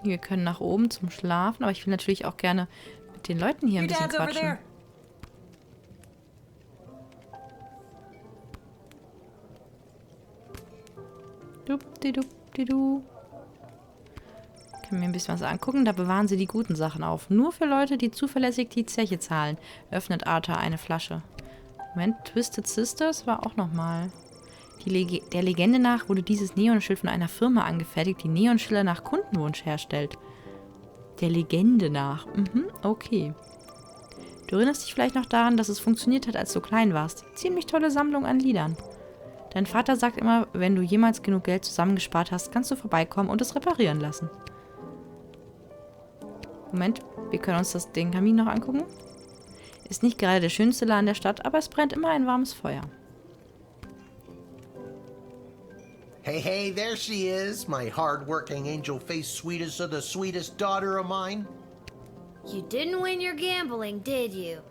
Wir können nach oben zum Schlafen, aber ich will natürlich auch gerne mit den Leuten hier ein bisschen quatschen. Dupdidu. Können mir ein bisschen was angucken. Da bewahren sie die guten Sachen auf. Nur für Leute, die zuverlässig die Zeche zahlen. Öffnet Arthur eine Flasche. Moment, Twisted Sisters war auch nochmal. Der Legende nach wurde dieses Neonschild von einer Firma angefertigt, die Neonschilder nach Kundenwunsch herstellt. Der Legende nach. Okay. Du erinnerst dich vielleicht noch daran, dass es funktioniert hat, als du klein warst. Ziemlich tolle Sammlung an Liedern. Dein Vater sagt immer, wenn du jemals genug Geld zusammengespart hast, kannst du vorbeikommen und es reparieren lassen. Moment, wir können uns den Kamin noch angucken. Ist nicht gerade der schönste Laden der Stadt, aber es brennt immer ein warmes Feuer. Hey, hey, there she is, my hard-working, angel-faced, sweetest of the sweetest daughter of mine. You didn't win your gambling, did you?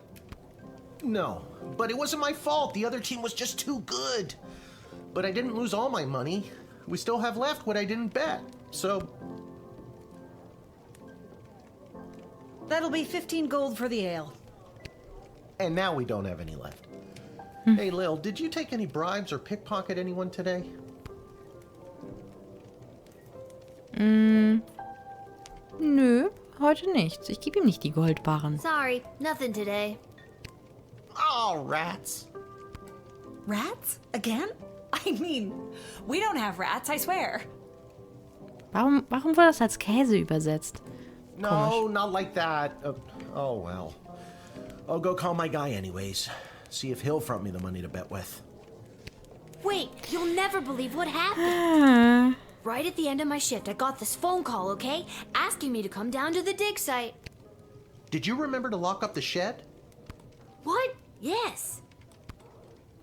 No, but it wasn't my fault. The other team was just too good. But I didn't lose all my money. We still have left what I didn't bet, so... That'll be 15 gold for the ale. And now we don't have any left. Hey, Lil, did you take any bribes or pickpocket anyone today? Nö, heute nichts. Ich gebe ihm nicht die Goldbarren. Sorry, nothing today. Oh, rats. Rats? Again? I mean, we don't have rats, I swear. Warum wurde das als Käse übersetzt? No, not like that. Oh, well. I'll go call my guy anyways. See if he'll front me the money to bet with. Wait, you'll never believe what happened. Right at the end of my shift, I got this phone call, okay? Asking me to come down to the dig site. Did you remember to lock up the shed? What? Yes.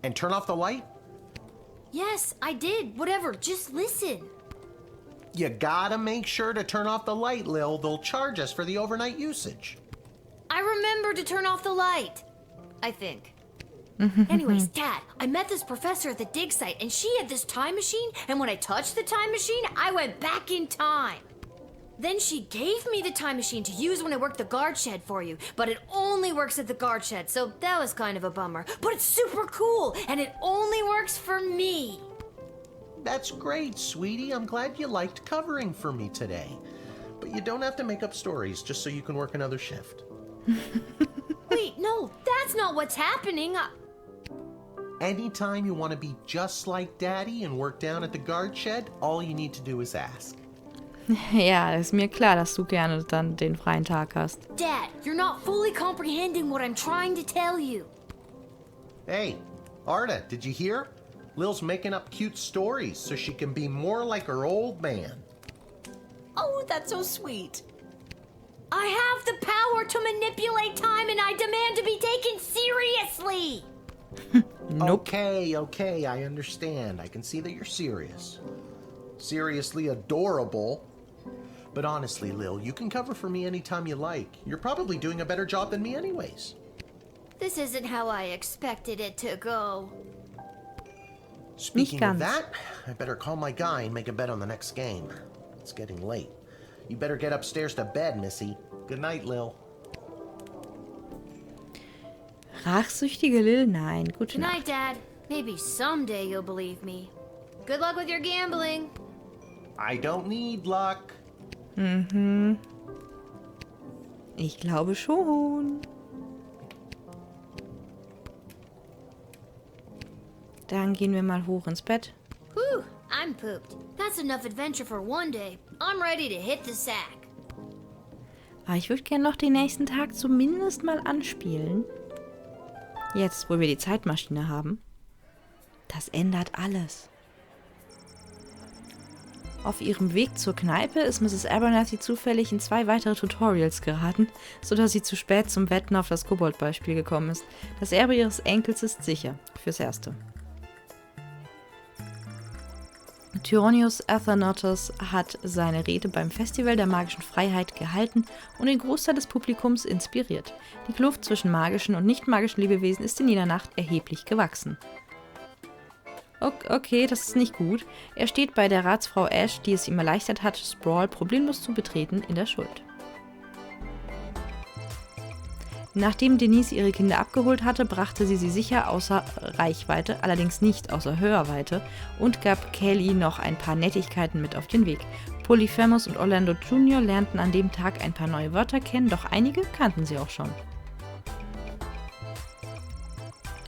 And turn off the light? Yes, I did. Whatever, just listen. You gotta make sure to turn off the light, Lil. They'll charge us for the overnight usage. I remember to turn off the light. I think. Anyways, Dad, I met this professor at the dig site, and she had this time machine, and when I touched the time machine, I went back in time. Then she gave me the time machine to use when I worked the guard shed for you, but it only works at the guard shed, so that was kind of a bummer. But it's super cool, and it only works for me. That's great, sweetie. I'm glad you liked covering for me today. But you don't have to make up stories just so you can work another shift. Wait, no, that's not what's happening. Anytime you want to be just like Daddy and work down at the guard shed, all you need to do is ask. Ja, ist mir klar, dass du gerne dann den freien Tag hast. Dad, you're not fully comprehending what I'm trying to tell you. Hey, Arda, did you hear? Lil's making up cute stories so she can be more like her old man. Oh, that's so sweet. I have the power to manipulate time, and I demand to be taken seriously. Nope. Okay, I understand. I can see that you're serious. Seriously adorable. But honestly, Lil, you can cover for me anytime you like. You're probably doing a better job than me anyways. This isn't how I expected it to go. Speaking of that, I better call my guy and make a bet on the next game. It's getting late. You better get upstairs to bed, Missy. Good night, Lil. Rachsüchtige Lil? Nein. Gute Good Nacht. night, Dad. Maybe someday you'll believe me. Good luck with your gambling. I don't need luck. Ich glaube schon. Dann gehen wir mal hoch ins Bett. Whew, I'm pooped. That's enough adventure for one day. I'm ready to hit the sack. Aber ich würde gerne noch den nächsten Tag zumindest mal anspielen. Jetzt, wo wir die Zeitmaschine haben. Das ändert alles. Auf ihrem Weg zur Kneipe ist Mrs. Abernathy zufällig in 2 weitere Tutorials geraten, sodass sie zu spät zum Wetten auf das Kobold-Beispiel gekommen ist. Das Erbe ihres Enkels ist sicher, fürs Erste. Tyronius Athanatos hat seine Rede beim Festival der magischen Freiheit gehalten und den Großteil des Publikums inspiriert. Die Kluft zwischen magischen und nicht magischen Lebewesen ist in jener Nacht erheblich gewachsen. Okay, das ist nicht gut. Er steht bei der Ratsfrau Ash, die es ihm erleichtert hat, Sprawl problemlos zu betreten, in der Schuld. Nachdem Denise ihre Kinder abgeholt hatte, brachte sie sicher außer Reichweite, allerdings nicht außer Hörweite, und gab Kelly noch ein paar Nettigkeiten mit auf den Weg. Polyphemus und Orlando Jr. lernten an dem Tag ein paar neue Wörter kennen, doch einige kannten sie auch schon.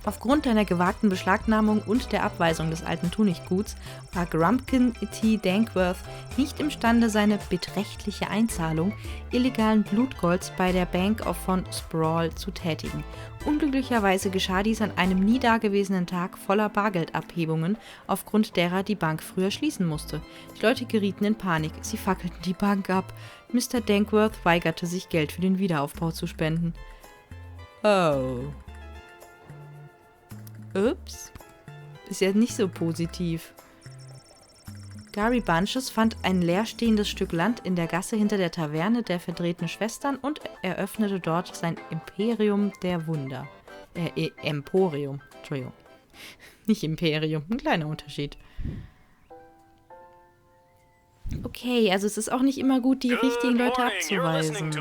Aufgrund einer gewagten Beschlagnahmung und der Abweisung des alten Tunigguts war Grumpkin T. Dankworth nicht imstande, seine beträchtliche Einzahlung illegalen Blutgolds bei der Bank of von Sprawl zu tätigen. Unglücklicherweise geschah dies an einem nie dagewesenen Tag voller Bargeldabhebungen, aufgrund derer die Bank früher schließen musste. Die Leute gerieten in Panik, sie fackelten die Bank ab. Mr. Dankworth weigerte sich, Geld für den Wiederaufbau zu spenden. Oh. Ups. Ist ja nicht so positiv. Gary Bunches fand ein leerstehendes Stück Land in der Gasse hinter der Taverne der verdrehten Schwestern und eröffnete dort sein Imperium der Wunder. Emporium, Entschuldigung. Nicht Imperium, ein kleiner Unterschied. Okay, also es ist auch nicht immer gut, die richtigen Leute abzuweisen.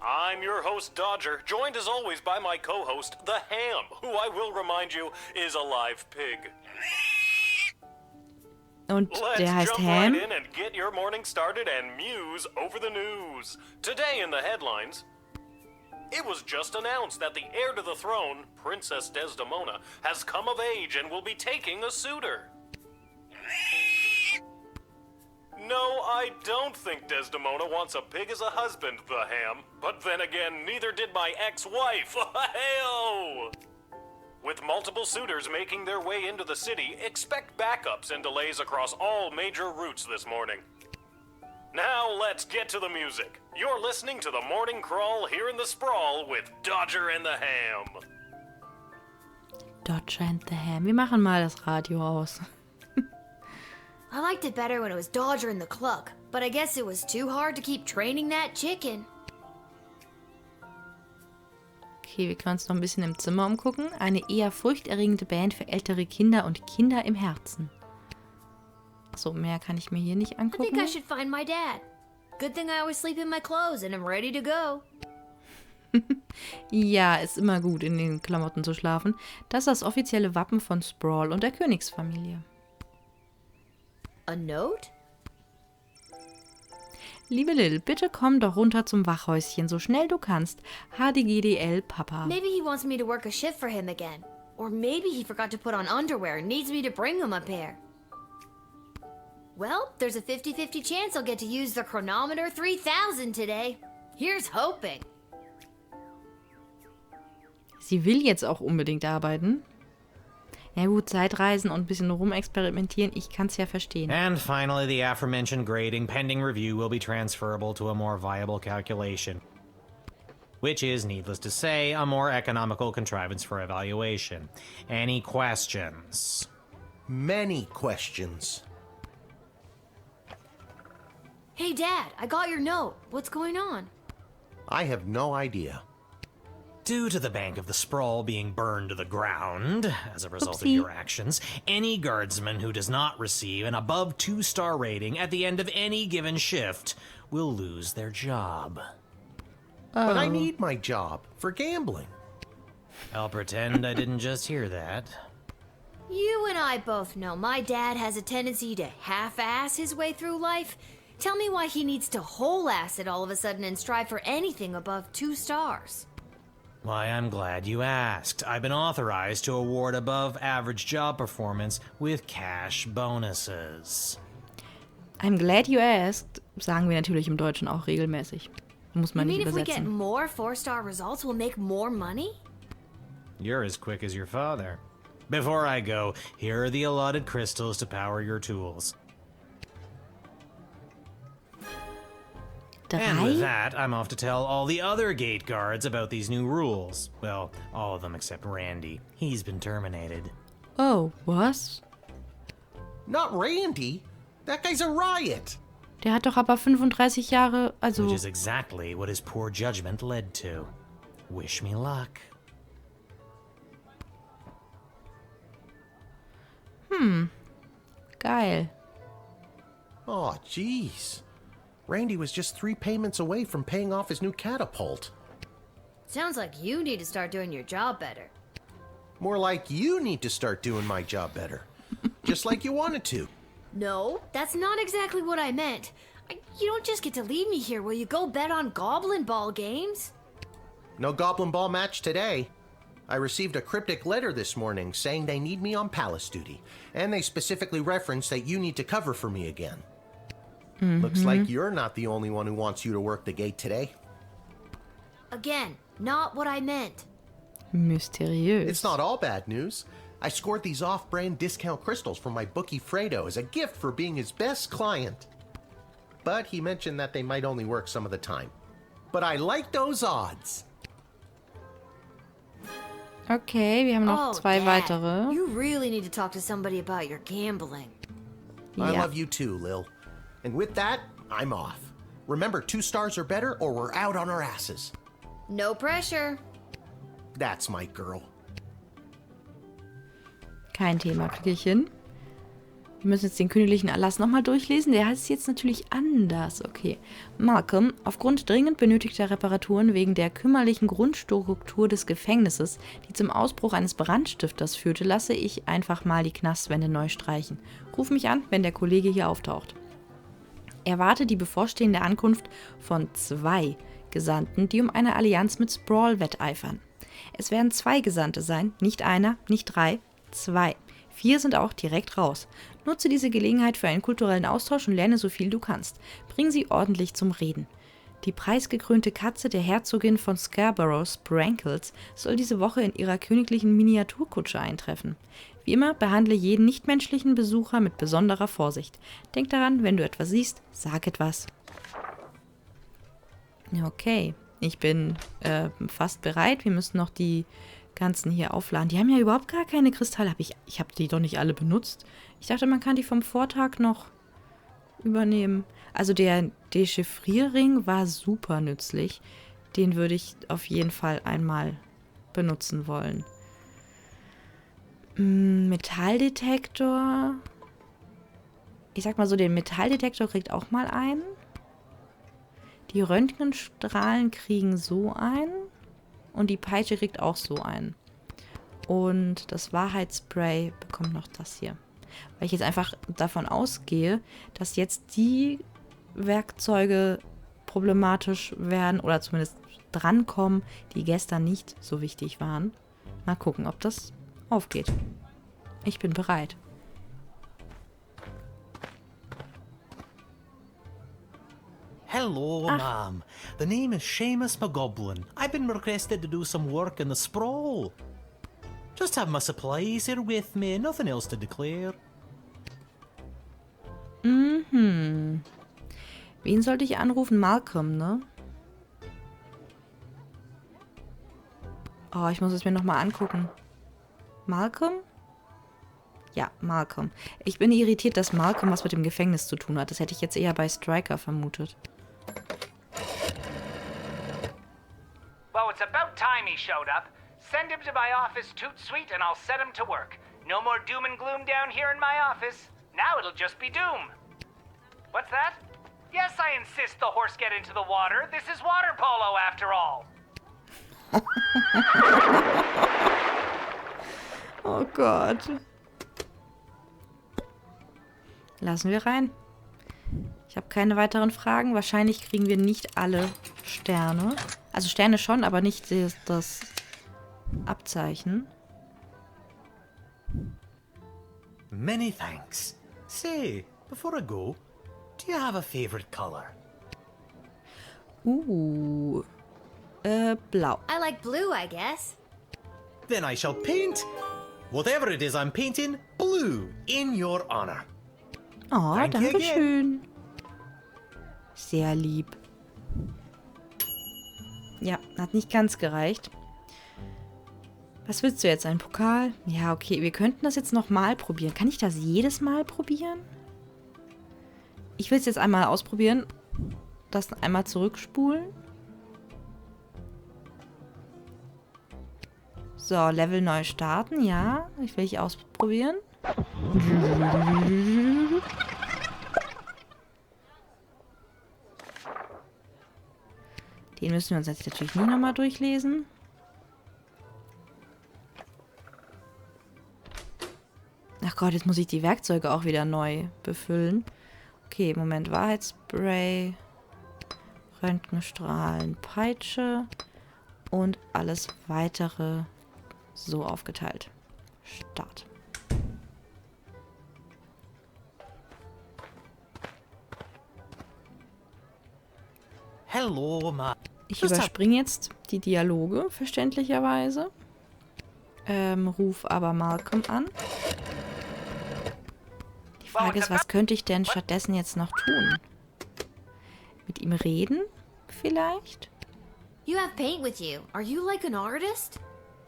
I'm your host, Dodger, joined as always by my co-host, the Ham, who I will remind you is a live pig. Und der heißt Let's jump Ham. right in and get your morning started and muse over the news. Today in the headlines, it was just announced that the heir to the throne, Princess Desdemona, has come of age and will be taking a suitor. No, I don't think Desdemona wants a pig as a husband, the Ham. But then again, neither did my ex-wife. Hey-oh! With multiple suitors making their way into the city, expect backups and delays across all major routes this morning. Now let's get to the music. You're listening to the Morning Crawl here in the Sprawl with Dodger and the Ham. Dodger and the Ham. Wir machen mal das Radio aus. I liked it better when it was Dodger and the Cluck, but I guess it was too hard to keep training that chicken. Okay, wir können uns noch ein bisschen im Zimmer umgucken. Eine eher furchterregende Band für ältere Kinder und Kinder im Herzen. Achso, mehr kann ich mir hier nicht I angucken. think I should find my dad. Good thing I always sleep in my clothes and I'm ready to go. Ja, ist immer gut, in den Klamotten zu schlafen. Das ist das offizielle Wappen von Sprawl und der Königsfamilie. A note? Liebe Lil, bitte komm doch runter zum Wachhäuschen, so schnell du kannst. HDGDL, Papa. Maybe he wants me to work a shift for him again. Or maybe he forgot to put on underwear and needs me to bring him a pair. Well, there's a 50-50 chance I'll get to use the chronometer 3000 today. Here's hoping. Sie will jetzt auch unbedingt arbeiten. Ja gut, Zeitreisen und ein bisschen rumexperimentieren, ich kann's ja verstehen. And finally, the aforementioned grading pending review will be transferable to a more viable calculation, which is, needless to say, a more economical contrivance for evaluation. Any questions? Many questions. Hey, Dad, I got your note. What's going on? I have no idea. Due to the Bank of the Sprawl being burned to the ground as a result of Oopsie. your actions, any guardsman who does not receive an above 2-star rating at the end of any given shift will lose their job. But I need my job for gambling. I'll pretend I didn't just hear that. You and I both know my dad has a tendency to half-ass his way through life. Tell me why he needs to whole-ass it all of a sudden and strive for anything above 2 stars. Why, I'm glad you asked. I've been authorized to award above-average job performance with cash bonuses. I'm glad you asked, sagen wir natürlich im Deutschen auch regelmäßig. Muss man You nicht mean if we get übersetzen. more 4-star results, we'll make more money? You're as quick as your father. Before I go, here are the allotted crystals to power your tools. And with that, I'm off to tell all the other gate guards about these new rules. Well, all of them except Randy. He's been terminated. Oh, was? Not Randy. That guy's a riot. Der hat doch aber 35 Jahre, also... Which is exactly what his poor judgment led to. Wish me luck. Geil. Oh, jeez. Randy was just 3 payments away from paying off his new catapult. Sounds like you need to start doing your job better. More like you need to start doing my job better. Just like you wanted to. No, that's not exactly what I meant. You don't just get to leave me here. Will you go bet on Goblin Ball games? No Goblin Ball match today. I received a cryptic letter this morning saying they need me on palace duty, and they specifically referenced that you need to cover for me again. Looks like you're not the only one who wants you to work the gate today. Again, not what I meant. Mysteriös. It's not all bad news. I scored these off-brand discount crystals from my bookie Fredo as a gift for being his best client. But he mentioned that they might only work some of the time. But I like those odds. Okay, wir haben noch 2 Dad, weitere. You really need to talk to somebody about your gambling. I Ja. love you too, Lil. And with that, I'm off. Remember, 2 stars or better, or we're out on our asses. No pressure. That's my girl. Kein Thema, kriege ich hin. Wir müssen jetzt den königlichen Erlass nochmal durchlesen. Der heißt jetzt natürlich anders. Okay. Malcolm, aufgrund dringend benötigter Reparaturen wegen der kümmerlichen Grundstruktur des Gefängnisses, die zum Ausbruch eines Brandstifters führte, lasse ich einfach mal die Knastwände neu streichen. Ruf mich an, wenn der Kollege hier auftaucht. Erwarte die bevorstehende Ankunft von 2 Gesandten, die um eine Allianz mit Sprawl wetteifern. Es werden 2 Gesandte sein, nicht einer, nicht 3, 2. 4 sind auch direkt raus. Nutze diese Gelegenheit für einen kulturellen Austausch und lerne so viel du kannst. Bring sie ordentlich zum Reden. Die preisgekrönte Katze der Herzogin von Scarborough, Sprankles, soll diese Woche in ihrer königlichen Miniaturkutsche eintreffen. Wie immer, behandle jeden nichtmenschlichen Besucher mit besonderer Vorsicht. Denk daran, wenn du etwas siehst, sag etwas. Okay, ich bin fast bereit. Wir müssen noch die ganzen hier aufladen. Die haben ja überhaupt gar keine Kristalle. Ich habe die doch nicht alle benutzt. Ich dachte, man kann die vom Vortag noch übernehmen. Also der Dechiffrierring war super nützlich. Den würde ich auf jeden Fall einmal benutzen wollen. Metalldetektor. Ich sag mal so, den Metalldetektor kriegt auch mal einen. Die Röntgenstrahlen kriegen so einen. Und die Peitsche kriegt auch so einen. Und das Wahrheitsspray bekommt noch das hier. Weil ich jetzt einfach davon ausgehe, dass jetzt die Werkzeuge problematisch werden oder zumindest drankommen, die gestern nicht so wichtig waren. Mal gucken, ob das aufgeht. Ich bin bereit. Hello, ma'am. The name is Seamus McGoblin. I've been requested to do some work in the sprawl. Just have my supplies here with me, nothing else to declare. Mhm. Wen sollte ich anrufen? Malcolm, ne? Oh, ich muss es mir nochmal angucken. Malcolm? Ja, Malcolm. Ich bin irritiert, dass Malcolm was mit dem Gefängnis zu tun hat. Das hätte ich jetzt eher bei Striker vermutet. Well, it's about time he showed up. Send him to my office toot sweet and I'll set him to work. No more doom and gloom down here in my office. Now it'll just be doom. What's that? Yes, I insist the horse get into the water. This is water polo after all. Oh Gott. Lassen wir rein. Ich habe keine weiteren Fragen. Wahrscheinlich kriegen wir nicht alle Sterne. Also Sterne schon, aber nicht das Abzeichen. Many thanks. Say, before I go, do you have a favorite color? Blau. I like blue, I guess. Then I shall paint. Whatever it is I'm painting, blue, in your honor. Oh, Thank you danke again. schön. Sehr lieb. Ja, hat nicht ganz gereicht. Was willst du jetzt? Ein Pokal? Ja, okay. Wir könnten das jetzt nochmal probieren. Kann ich das jedes Mal probieren? Ich will es jetzt einmal ausprobieren. Das einmal zurückspulen. So, Level neu starten. Ja, ich will ausprobieren. Den müssen wir uns jetzt natürlich nie nochmal durchlesen. Ach Gott, jetzt muss ich die Werkzeuge auch wieder neu befüllen. Okay, Moment. Wahrheitsspray, Röntgenstrahlen, Peitsche und alles weitere so aufgeteilt. Start. Hello, ma. Ich überspringe jetzt die Dialoge, verständlicherweise. Ruf aber Malcolm an. Die Frage ist, was könnte ich denn stattdessen jetzt noch tun? Mit ihm reden? Vielleicht? You have paint with you. Are you like an artist?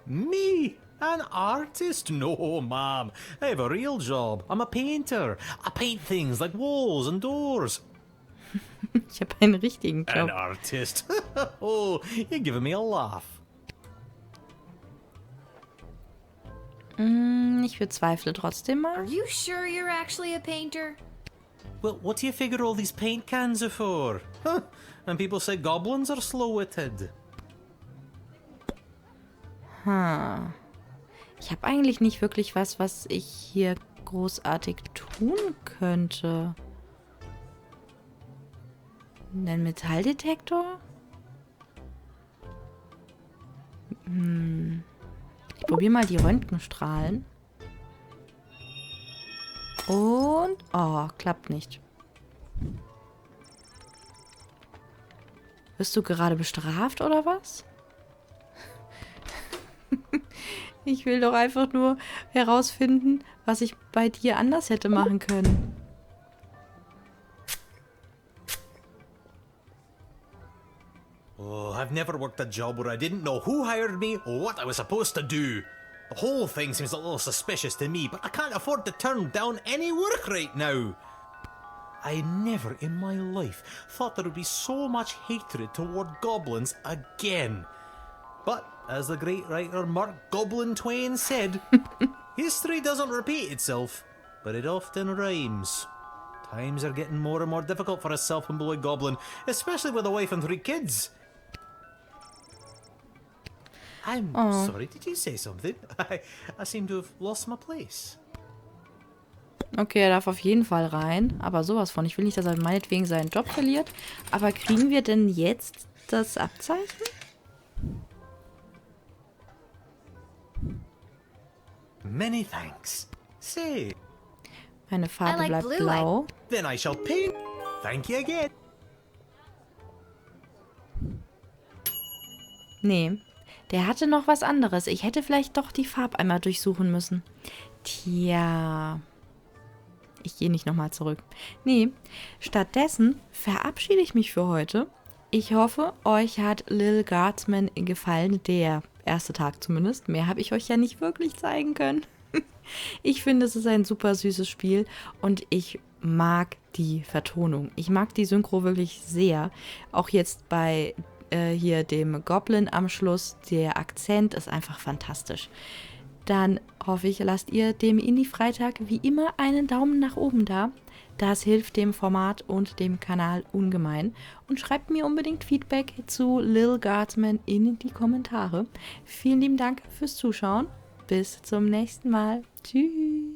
Me? An artist? No, ma'am. I have a real job. I'm a painter. I paint things like walls and doors. Ich habe einen richtigen Job. An artist? Oh, you're giving me a laugh. Ich bezweifle trotzdem mal. Are you sure you're actually a painter? Well, what do you figure all these paint cans are for? Huh? And people say goblins are slow-witted. Ich habe eigentlich nicht wirklich was ich hier großartig tun könnte. Ein Metalldetektor? Ich probiere mal die Röntgenstrahlen. Und... Oh, klappt nicht. Wirst du gerade bestraft oder was? Ich will doch einfach nur herausfinden, was ich bei dir anders hätte machen können. Oh, I've never worked a job where I didn't know who hired me or what I was supposed to do. The whole thing seems a little suspicious to me, but I can't afford to turn down any work right now. I never in my life thought there would be so much hatred toward goblins again. But, as the great writer Mark Goblin Twain said, history doesn't repeat itself, but it often rhymes. Times are getting more and more difficult for a self-employed goblin, especially with a wife and 3 kids. I'm sorry, did you say something? I seem to have lost my place. Okay, er darf auf jeden Fall rein, aber sowas von. Ich will nicht, dass er meinetwegen seinen Job verliert. Aber kriegen wir denn jetzt das Abzeichen? Many thanks. Say. Meine Farbe bleibt blau. Then I shall paint. Thank you again. Nee, der hatte noch was anderes. Ich hätte vielleicht doch die Farbeimer durchsuchen müssen. Tja. Ich gehe nicht nochmal zurück. Nee, stattdessen verabschiede ich mich für heute. Ich hoffe, euch hat Lil Guardsman gefallen. Der erste Tag zumindest. Mehr habe ich euch ja nicht wirklich zeigen können. Ich finde, es ist ein super süßes Spiel und ich mag die Vertonung. Ich mag die Synchro wirklich sehr. Auch jetzt bei hier dem Goblin am Schluss. Der Akzent ist einfach fantastisch. Dann hoffe ich, lasst ihr dem Indie-Freitag wie immer einen Daumen nach oben da. Das hilft dem Format und dem Kanal ungemein. Und schreibt mir unbedingt Feedback zu Lil Guardsman in die Kommentare. Vielen lieben Dank fürs Zuschauen. Bis zum nächsten Mal. Tschüss.